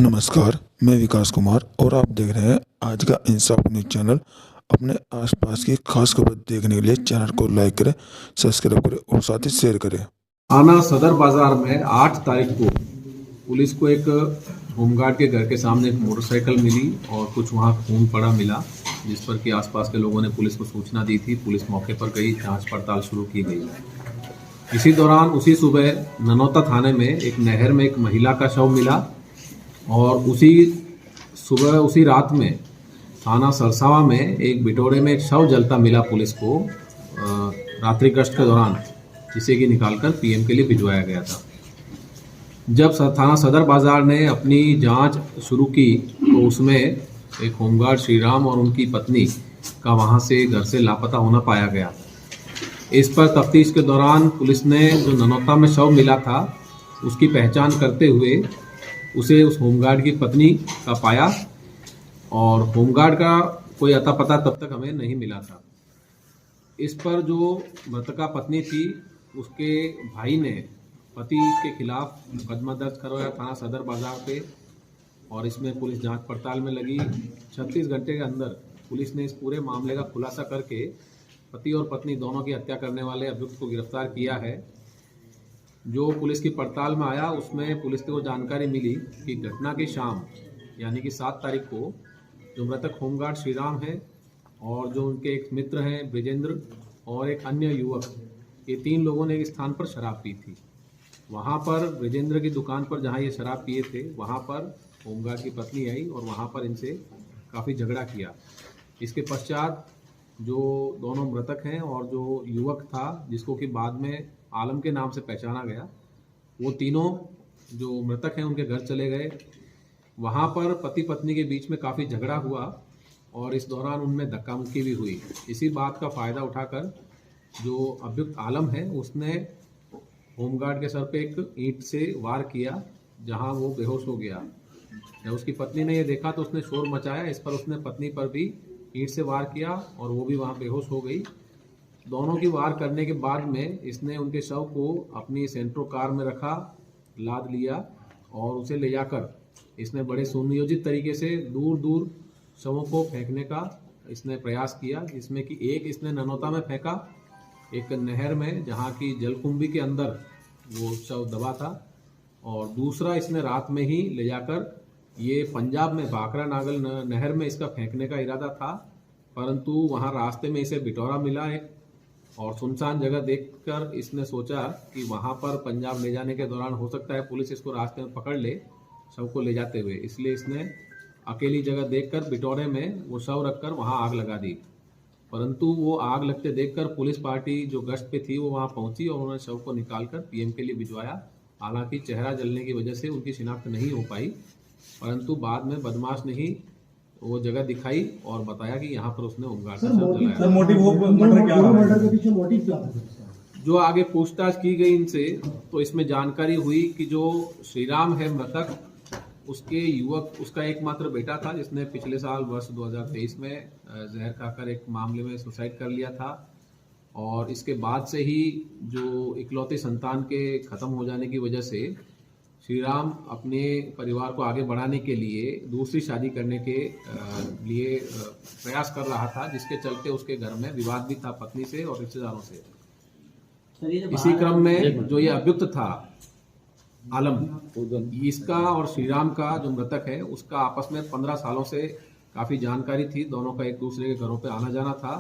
नमस्कार, मैं विकास कुमार और आप देख रहे हैं आज का इंसाफ न्यूज चैनल। अपने आसपास की खास खबर देखने के लिए चैनल को लाइक करें, सब्सक्राइब करें और साथ ही शेयर करें। थाना सदर बाजार में 8 तारीख को पुलिस को एक होमगार्ड के घर के सामने एक मोटरसाइकिल मिली और कुछ वहां खून पड़ा मिला, जिस पर कि आसपास के लोगों ने पुलिस को सूचना दी थी। पुलिस मौके पर गई, जांच पड़ताल शुरू की गई। इसी दौरान उसी सुबह ननौता थाने में एक नहर में एक महिला का शव मिला और उसी सुबह उसी रात में थाना सरसावा में एक बिटोरे में एक शव जलता मिला पुलिस को रात्रि गश्त के दौरान, जिसे कि निकालकर पीएम के लिए भिजवाया गया था। जब थाना सदर बाजार ने अपनी जांच शुरू की तो उसमें एक होमगार्ड श्रीराम और उनकी पत्नी का वहां से घर से लापता होना पाया गया। इस पर तफ्तीश के दौरान पुलिस ने जो ननौता में शव मिला था उसकी पहचान करते हुए उसे उस होमगार्ड की पत्नी का पाया और होमगार्ड का कोई अता पता तब तक हमें नहीं मिला था। इस पर जो मृतका पत्नी थी उसके भाई ने पति के खिलाफ मुकदमा दर्ज करवाया थाना सदर बाजार पे और इसमें पुलिस जांच पड़ताल में लगी। 36 घंटे के अंदर पुलिस ने इस पूरे मामले का खुलासा करके पति और पत्नी दोनों की हत्या करने वाले अभियुक्त को गिरफ्तार किया है। जो पुलिस की पड़ताल में आया उसमें पुलिस को जानकारी मिली कि घटना की शाम यानी कि 7 तारीख को जो मृतक होमगार्ड श्रीराम है और जो उनके एक मित्र हैं ब्रिजेंद्र और एक अन्य युवक, ये 3 लोगों ने एक स्थान पर शराब पी थी। वहाँ पर ब्रिजेंद्र की दुकान पर जहाँ ये शराब पिए थे वहाँ पर होमगार्ड की पत्नी आई और वहाँ पर इनसे काफ़ी झगड़ा किया। इसके पश्चात जो दोनों मृतक हैं और जो युवक था जिसको कि बाद में आलम के नाम से पहचाना गया, वो तीनों जो मृतक हैं उनके घर चले गए। वहाँ पर पति पत्नी के बीच में काफ़ी झगड़ा हुआ और इस दौरान उनमें धक्का मुक्की भी हुई। इसी बात का फ़ायदा उठाकर जो अभियुक्त आलम है उसने होमगार्ड के सर पे एक ईंट से वार किया, जहां वो बेहोश हो गया। जब उसकी पत्नी ने ये देखा तो उसने शोर मचाया। इस पर उसने पत्नी पर भी ईंट से वार किया और वो भी वहां बेहोश हो गई। दोनों की वार करने के बाद में इसने उनके शव को अपनी सेंट्रो कार में रखा, लाद लिया और उसे ले जाकर इसने बड़े सुनियोजित तरीके से दूर दूर शवों को फेंकने का इसने प्रयास किया, जिसमें कि एक इसने ननौता में फेंका, एक नहर में जहाँ की जलकुंभी के अंदर वो शव दबा था, और दूसरा इसने रात में ही ले जाकर ये पंजाब में भाखरा नागल नहर में इसका फेंकने का इरादा था, परंतु वहाँ रास्ते में इसे बिटौरा मिला है और सुनसान जगह देखकर इसने सोचा कि वहाँ पर पंजाब ले जाने के दौरान हो सकता है पुलिस इसको रास्ते में पकड़ ले शव को ले जाते हुए, इसलिए इसने अकेली जगह देखकर बिटौरे में वो शव रखकर वहाँ आग लगा दी। परंतु वो आग लगते देखकर पुलिस पार्टी जो गश्त पे थी वो वहाँ पहुंची और उन्होंने शव को निकालकर पीएम के लिए भिजवाया। हालांकि चेहरा जलने की वजह से उनकी शिनाख्त नहीं हो पाई, परंतु बाद में बदमाश ने ही वो जगह दिखाई और बताया कि यहाँ पर उसने होमगार्ड का शव जलाया। जो आगे पूछताछ की गई इनसे तो इसमें जानकारी हुई कि जो श्रीराम है मृतक, उसके युवक उसका एकमात्र बेटा था जिसने पिछले साल वर्ष 2023 में जहर खाकर एक मामले में सुसाइड कर लिया था, और इसके बाद से ही जो इकलौते संतान के खत्म हो जाने की वजह से श्रीराम अपने परिवार को आगे बढ़ाने के लिए दूसरी शादी करने के लिए प्रयास कर रहा था, जिसके चलते उसके घर में विवाद भी था पत्नी से और रिश्तेदारों से। इसी क्रम में जो ये अभियुक्त था आलम, इसका और श्रीराम का जो मृतक है उसका आपस में 15 सालों से काफ़ी जानकारी थी, दोनों का एक दूसरे के घरों पे आना जाना था।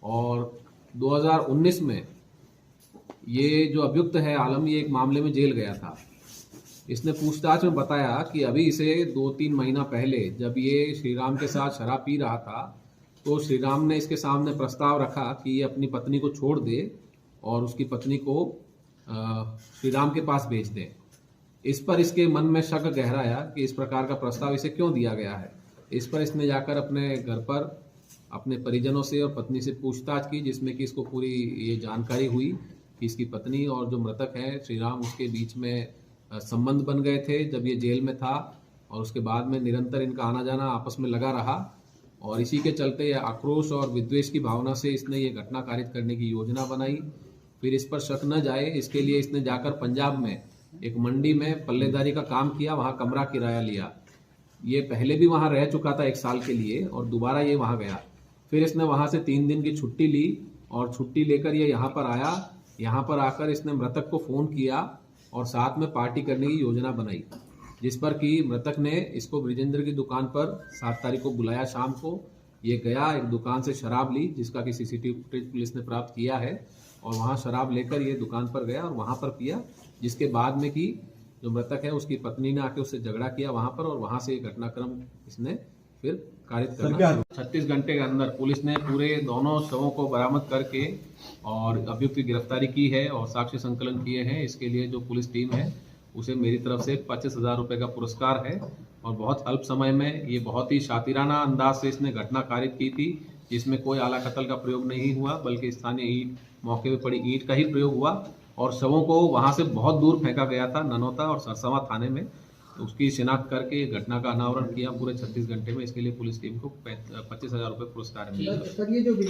और 2019 में ये जो अभियुक्त है आलम, ये एक मामले में जेल गया था। इसने पूछताछ में बताया कि अभी इसे 2-3 महीना पहले जब ये श्रीराम के साथ शराब पी रहा था तो श्रीराम ने इसके सामने प्रस्ताव रखा कि ये अपनी पत्नी को छोड़ दे और उसकी पत्नी को श्रीराम के पास भेज दे। इस पर इसके मन में शक गहराया कि इस प्रकार का प्रस्ताव इसे क्यों दिया गया है। इस पर इसने जाकर अपने घर पर अपने परिजनों से और पत्नी से पूछताछ की, जिसमें कि इसको पूरी ये जानकारी हुई कि इसकी पत्नी और जो मृतक है श्रीराम उसके बीच में संबंध बन गए थे जब ये जेल में था, और उसके बाद में निरंतर इनका आना जाना आपस में लगा रहा, और इसी के चलते आक्रोश और विद्वेष की भावना से इसने ये घटना कारित करने की योजना बनाई। फिर इस पर शक न जाए इसके लिए इसने जाकर पंजाब में एक मंडी में पल्लेदारी का काम किया, वहाँ कमरा किराया लिया। ये पहले भी वहाँ रह चुका था 1 साल के लिए और दोबारा ये वहाँ गया। फिर इसने वहाँ से 3 दिन की छुट्टी ली और छुट्टी लेकर ये यहाँ पर आया। यहाँ पर आकर इसने मृतक को फ़ोन किया और साथ में पार्टी करने की योजना बनाई, जिस पर कि मृतक ने इसको ब्रिजेंद्र की दुकान पर 7 तारीख को बुलाया शाम को। ये गया, एक दुकान से शराब ली, जिसका कि सीसीटीवी फुटेज पुलिस ने प्राप्त किया है, और वहाँ शराब लेकर ये दुकान पर गया और वहाँ पर पिया, जिसके बाद में कि जो मृतक है उसकी पत्नी ने आके उससे झगड़ा किया वहाँ पर, और वहाँ से ये घटनाक्रम इसने फिर कारित करना। 36 घंटे के अंदर पुलिस ने पूरे दोनों शवों को बरामद करके और अभियुक्त की गिरफ्तारी की है और साक्ष्य संकलन किए हैं। इसके लिए जो पुलिस टीम है उसे मेरी तरफ से 25,000 रुपये का पुरस्कार है। और बहुत अल्प समय में ये बहुत ही शातिराना अंदाज से इसने घटना कारित की थी, जिसमें कोई आला कत्ल का प्रयोग नहीं हुआ, बल्कि स्थानीय ईंट, मौके पर पड़ी ईंट का ही प्रयोग हुआ और शवों को वहां से बहुत दूर फेंका गया था, ननौता और सरसवा थाने में। तो उसकी शिनाख्त करके घटना का अनावरण किया पूरे 36 घंटे में। इसके लिए पुलिस टीम को 25,000 रुपये पुरस्कार मिला।